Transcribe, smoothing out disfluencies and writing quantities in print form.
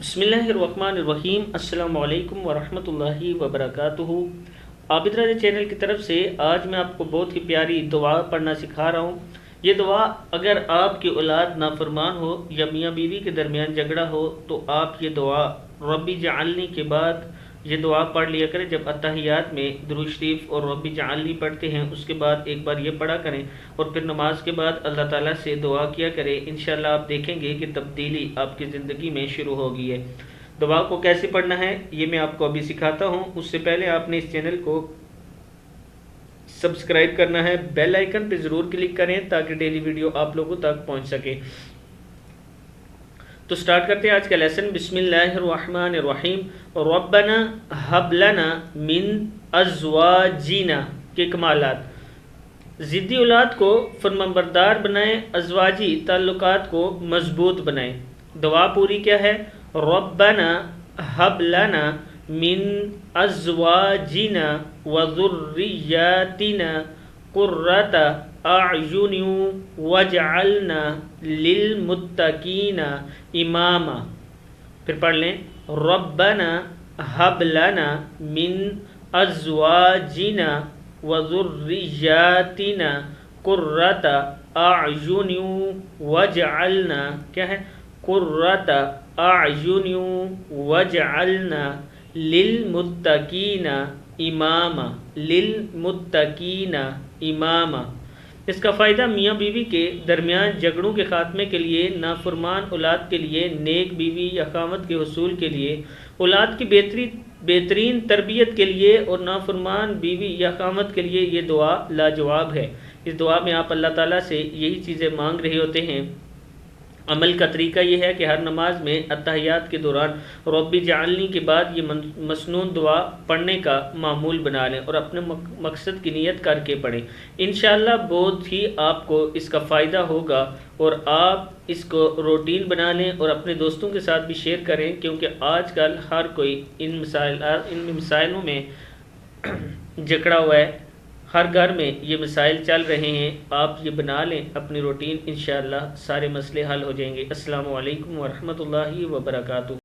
بسم اللہ الرحمن الرحیم۔ السلام علیکم ورحمۃ اللہ وبرکاتہ۔ عابد راجہ چینل کی طرف سے آج میں آپ کو بہت ہی پیاری دعا پڑھنا سکھا رہا ہوں۔ یہ دعا اگر آپ کی اولاد نافرمان ہو یا میاں بیوی کے درمیان جھگڑا ہو تو آپ یہ دعا ربی جعلنی کے بعد یہ دعا پڑھ لیا کریں۔ جب اتحیات میں درود شریف اور ربی جعلنی پڑھتے ہیں اس کے بعد ایک بار یہ پڑھا کریں اور پھر نماز کے بعد اللہ تعالیٰ سے دعا کیا کریں۔ انشاءاللہ آپ دیکھیں گے کہ تبدیلی آپ کی زندگی میں شروع ہوگی ہے۔ دعا کو کیسے پڑھنا ہے یہ میں آپ کو ابھی سکھاتا ہوں۔ اس سے پہلے آپ نے اس چینل کو سبسکرائب کرنا ہے، بیل آئیکن پہ ضرور کلک کریں تاکہ ڈیلی ویڈیو آپ لوگوں تک پہنچ سکے۔ تو سٹارٹ کرتے ہیں آج کا لیسن۔ بسم اللہ الرحمن الرحیم۔ ربنا ہب لنا من ازواجنا کے کمالات۔ ضدی اولاد کو فرمانبردار بنائیں، ازواجی تعلقات کو مضبوط بنائیں۔ دعا پوری کیا ہے؟ ربنا ہب لنا من ازواجنا وذریاتنا قرۃ اعین واجعلنا للمتقین اماما۔ پھر پڑھ لیں، ربنا ہب لنا من ازواجنا وذریاتنا قرۃ اعین واجعلنا کیا ہے؟ قرۃ اعین واجعلنا للمتقین اماما، للمتقین اماما۔ اس کا فائدہ میاں بیوی کے درمیان جھگڑوں کے خاتمے کے لیے، نافرمان اولاد کے لیے، نیک بیوی یا خامد کے حصول کے لیے، اولاد کی بہترین تربیت کے لیے اور نافرمان بیوی یا خامد کے لیے یہ دعا لاجواب ہے۔ اس دعا میں آپ اللہ تعالیٰ سے یہی چیزیں مانگ رہے ہوتے ہیں۔ عمل کا طریقہ یہ ہے کہ ہر نماز میں اتحیات کے دوران ربی جعلنی کے بعد یہ مسنون دعا پڑھنے کا معمول بنا لیں اور اپنے مقصد کی نیت کر کے پڑھیں۔ انشاءاللہ بہت ہی آپ کو اس کا فائدہ ہوگا اور آپ اس کو روٹین بنا لیں اور اپنے دوستوں کے ساتھ بھی شیئر کریں، کیونکہ آج کل ہر کوئی ان مسائلوں میں جکڑا ہوا ہے۔ ہر گھر میں یہ مسائل چل رہے ہیں۔ آپ یہ بنا لیں اپنی روٹین، انشاءاللہ سارے مسئلے حل ہو جائیں گے۔ السلام علیکم ورحمۃ اللہ وبرکاتہ۔